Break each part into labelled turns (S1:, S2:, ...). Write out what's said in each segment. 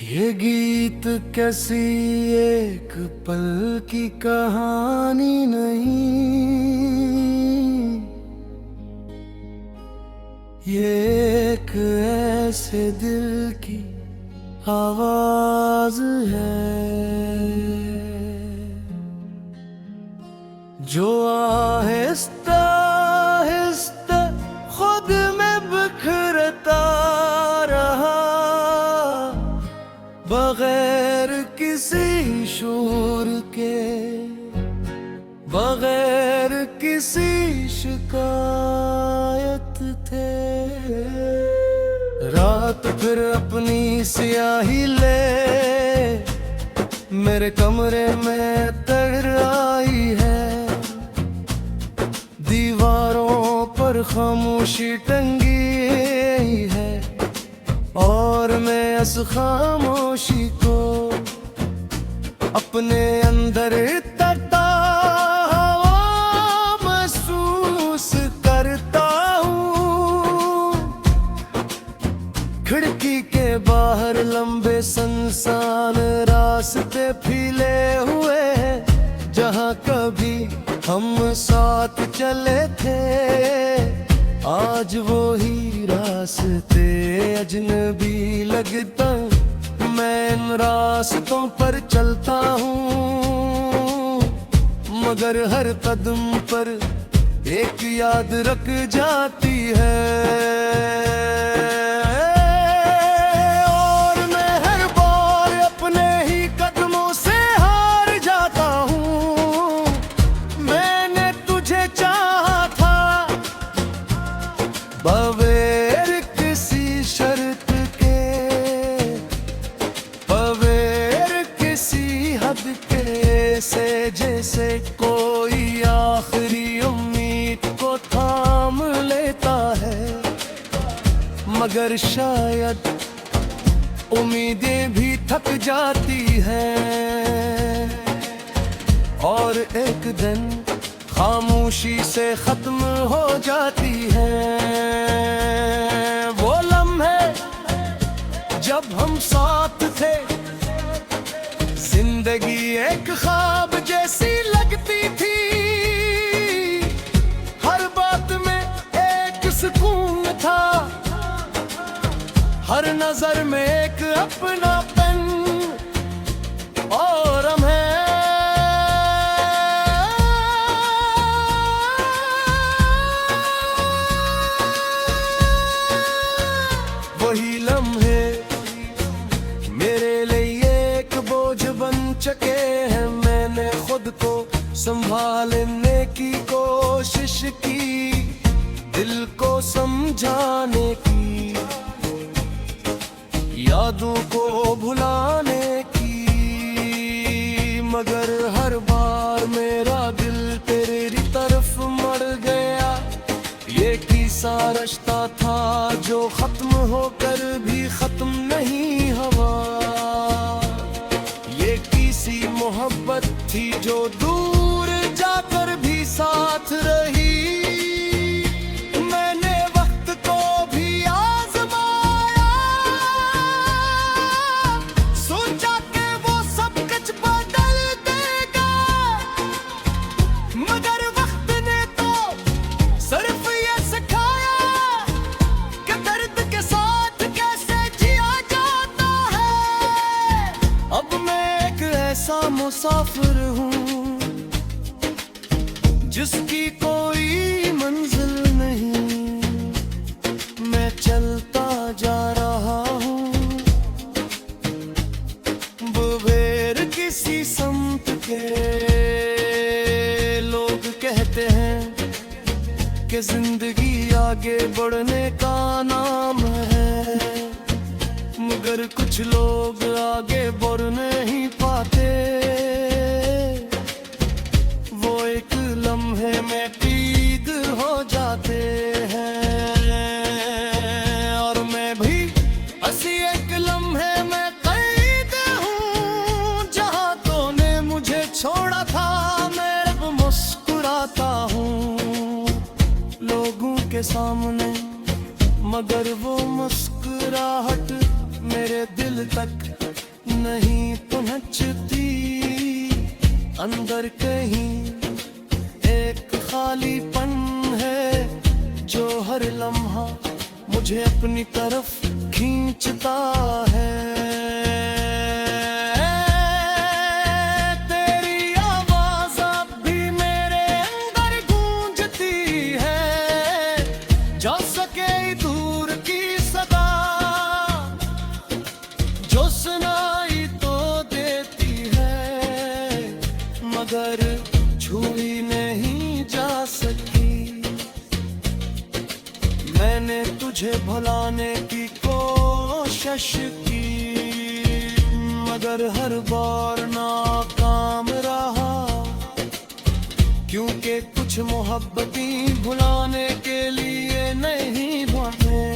S1: ये गीत कैसी एक पल की कहानी नहीं, ये एक ऐसे दिल की आवाज है जो आहिस्ता आहिस्ता खुद में बिखरता रहा, बगैर किसी शोर के, बगैर किसी शिकायत थे। रात फिर अपनी स्याही ले मेरे कमरे में तर आई है, दीवारों पर खामोशी टंगी है और मैं इस खामोशी को अपने अंदर तड़ता हुआ महसूस करता हूँ। खिड़की के बाहर लंबे सुनसान रास्ते फैले हुए हैं, जहाँ कभी हम साथ चले थे, आज वो ही रास्ते अजनबी लगता। मैं इन रास्तों पर चलता हूँ, मगर हर कदम पर एक याद रख जाती है। और मैं हर बार अपने ही कदमों से हार जाता हूँ। मैंने तुझे चाहा था बगैर किसी शर्त के, बगैर किसी हद के, से जैसे कोई आखिरी उम्मीद को थाम लेता है, मगर शायद उम्मीदें भी थक जाती हैं और एक दिन खामोशी से खत्म हो जाती है। वो लम्हे जब हम साथ थे, जिंदगी एक ख्वाब जैसी लगती थी। हर बात में एक सुकून था, हर नजर में एक अपनापन, और वही लम्हे मेरे लिए एक बोझ बन चुके हैं। मैंने खुद को संभालने की कोशिश की, दिल को समझाने की, यादों को भुलाने की, मगर हर बार मेरा दिल तेरी तरफ मड़ गया। ये किसा रिश्ता था जो खत्म होकर भी खत्म नहीं हुआ, ये किसी मोहब्बत थी जो दूर जाकर भी साथ रही। मैंने वक्त को भी आजमाया, सोचा कि वो सब कुछ बदल देगा, मगर वक्त ने तो सिर्फ ये सिखाया कि दर्द के साथ कैसे जिया जाता है। अब मैं एक ऐसा मुसाफिर हूँ जिसकी कोई मंजिल नहीं, मैं चलता जा रहा हूँ बगैर किसी समत के। लोग कहते हैं कि जिंदगी आगे बढ़ने का नाम है, मगर कुछ लोग आगे बढ़ नहीं पाते। वो एक लम्हे में कैद हो जाते हैं, और मैं भी ऐसी एक लम्हे में कैद हूँ, जहाँ तूने मुझे छोड़ा था। मैं अब मुस्कुराता हूँ लोगों के सामने, मगर वो मुस्कुराहट मेरे दिल तक नहीं तो नचती अंदर कहीं एक खालीपन है जो हर लम्हा मुझे अपनी तरफ खींचता है। तेरी आवाज अब भी मेरे अंदर गूंजती है, जो सके दूर की सदा जो सुनाई तो देती है, मगर छुई नहीं जा सकी। मैंने तुझे भुलाने की कोशिश की, मगर हर बार नाकाम रहा, क्योंकि कुछ मोहब्बतें भुलाने के लिए नहीं बने।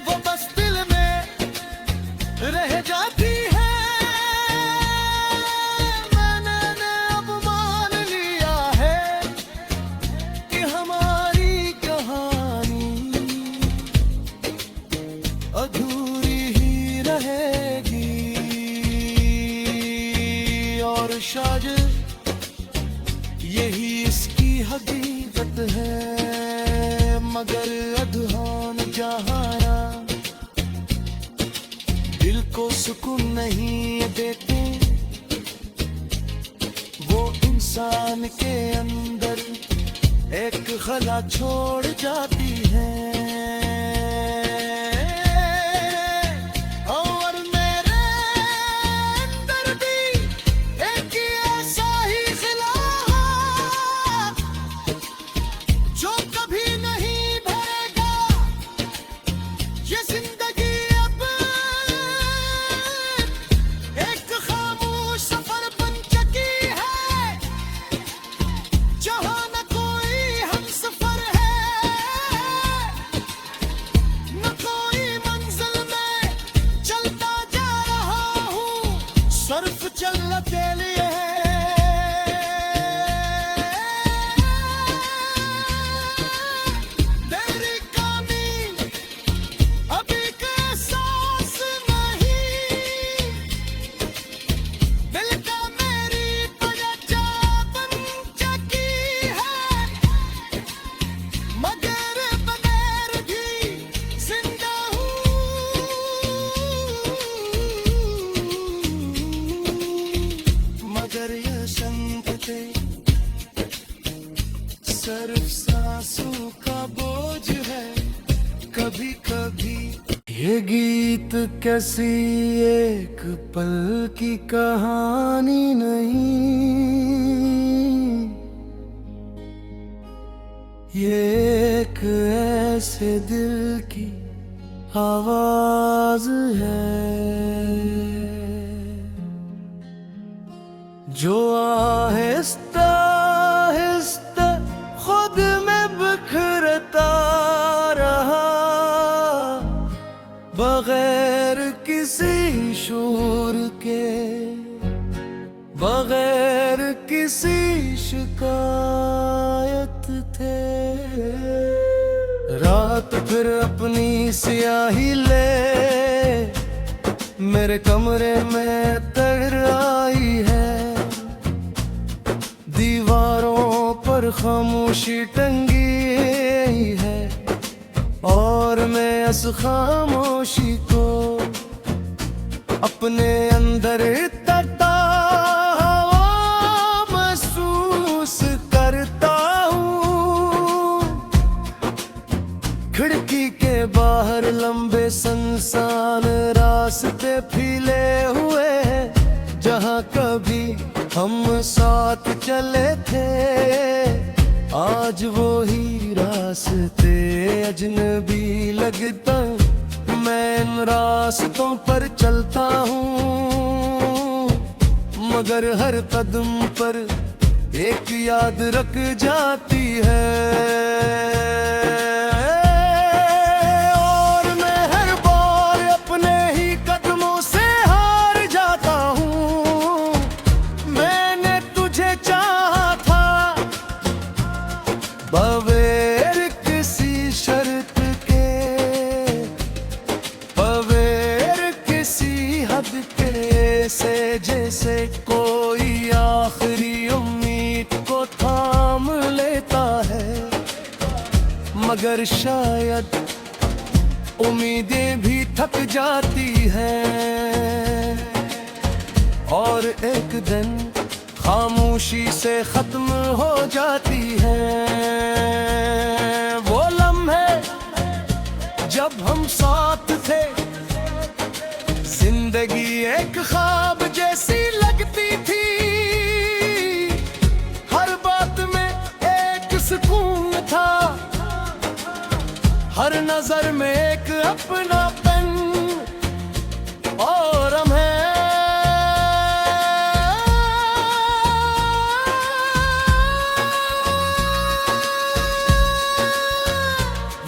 S1: वो बस दिल में रह जाती है। मैंने अब मान लिया है कि हमारी कहानी अधूरी ही रहेगी, और शायद यही इसकी हकीकत है। मगर अधून जहाना दिल को सुकून नहीं देते, वो इंसान के अंदर एक खला छोड़ जाती है। और मेरे अंदर भी एक ऐसा ही खला जो कभी नहीं भरेगा। ये जिंदगी अब एक खामोश सफर बन चुकी है, जहां न कोई हमसफर है, न कोई मंजिल में चलता जा रहा हूँ, सिर्फ चलने के लिए तेरी कमी अभी का एहसास नहीं। दिल का मेरी पहचान बन चुकी है, मगर बगैर भी जिंदा हूँ। मगर ये संकटें सिर्फ सांसों का बोझ है। कभी कभी ये गीत कैसी एक पल की कहानी नहीं, ये एक ऐसे दिल की आवाज है जो आहिस्ता आहिस्ता खुद में बिखरता रहा, बगैर किसी शोर के, बगैर किसी शिकायत थे। रात फिर अपनी स्याही ले मेरे कमरे में तर आई है, दीवारों पर खामोशी टंगी है, और मैं इस खामोशी को अपने अंदर तड़ता हुआ महसूस करता हूँ। खिड़की के बाहर लंबे सुनसान रास्ते फैले हुए हैं, जहाँ कभी हम साथ चले थे, आज वो ही रास्ते अजनबी लगता। मैं इन रास्तों पर चलता हूँ, मगर हर कदम पर एक याद रख जाती है। और मैं हर बार अपने ही कदमों से हार जाता हूँ। मैंने तुझे चाहा था बगैर किसी शर्त के, से जैसे कोई आखिरी उम्मीद को थाम लेता है, मगर शायद उम्मीदें भी थक जाती हैं और एक दिन खामोशी से खत्म हो जाती है। वो लम्हे जब हम साथ थे, जिंदगी एक ख्वाब जैसी लगती थी। हर बात में एक सुकून था, हर नजर में एक अपनापन और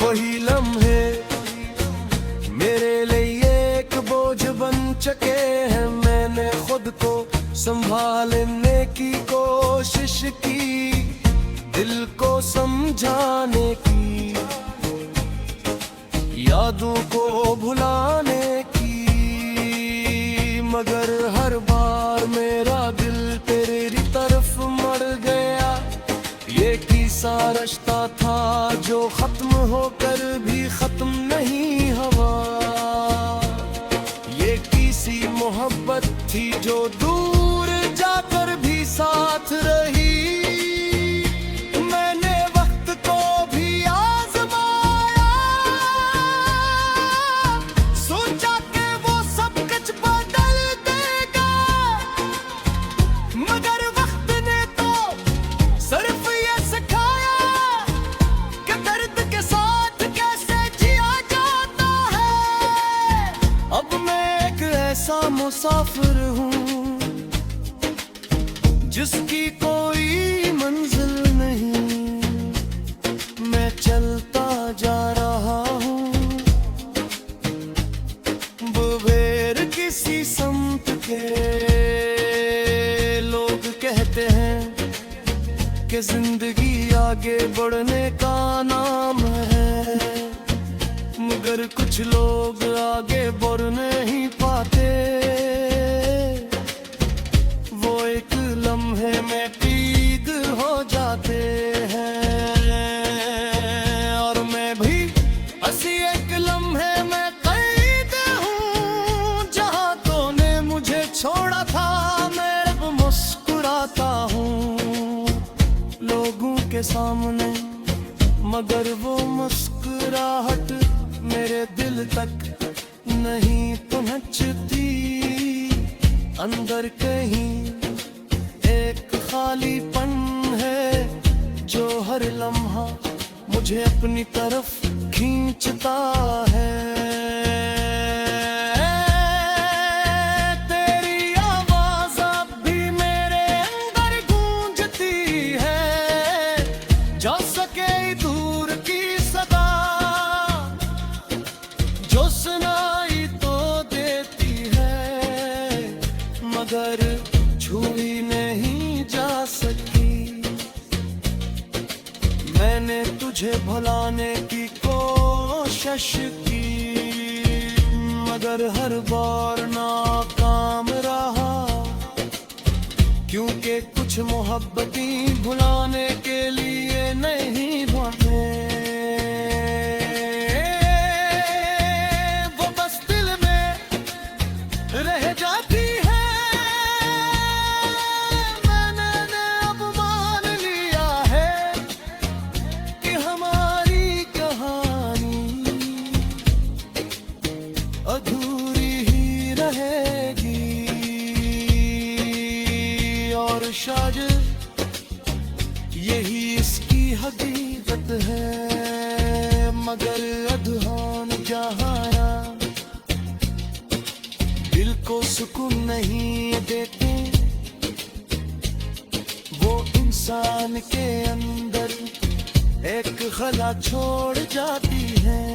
S1: वही लम्हे मेरे लिए एक बोझ बन चुके हैं। मैंने खुद को संभालने की कोशिश की, दिल को समझाने की, यादों को भुलाने की, मगर हर बार मेरा दिल तेरी तरफ मड़ गया। ये किसा रिश्ता था जो खत्म होकर भी खत्म नहीं हुआ। ये किसी मोहब्बत थी जो दूर जाकर भी साथ रही। मैंने वक्त को भी आजमाया, सोचा कि वो सब कुछ बदल देगा, मगर वक्त ने तो सिर्फ ये सिखाया कि दर्द के साथ कैसे जिया जाता है। अब मैं एक ऐसा मुसाफिर हूँ जिसकी कोई मंजिल नहीं, मैं चलता जा रहा हूँ बगैर किसी समत के। लोग कहते हैं कि जिंदगी आगे बढ़ने का नाम है, मगर कुछ लोग आगे बढ़ नहीं पाते। वो एक लम्हे में पीग हो जाते हैं और मैं भी ऐसी एक लम्हे में कैद हूँ। जहाँ तूने मुझे छोड़ा था मैं अब मुस्कुराता हूँ लोगों के सामने, मगर वो मुस्कुराहट मेरे दिल तक नहीं पहुँचती। अंदर कहीं एक खालीपन है जो हर लम्हा मुझे अपनी तरफ खींचता है। तेरी आवाज अब भी मेरे अंदर गूंजती है, जो सके दूर की सदा, जो सुनाई तो देती है, मगर छुई नहीं जा सकी। मैंने तुझे भुलाने की कोशिश की, मगर हर बार नाकाम रहा, क्योंकि कुछ मोहब्बतें भुलाने के लिए नहीं बने। वो बस दिल में रह जाती है। मैंने अब मान लिया है कि हमारी कहानी अधूरी ही रहेगी और शायद यही इसकी हकीकत है। मगर अधून जहाना दिल को सुकून नहीं देते, वो इंसान के अंदर एक खला छोड़ जाती है।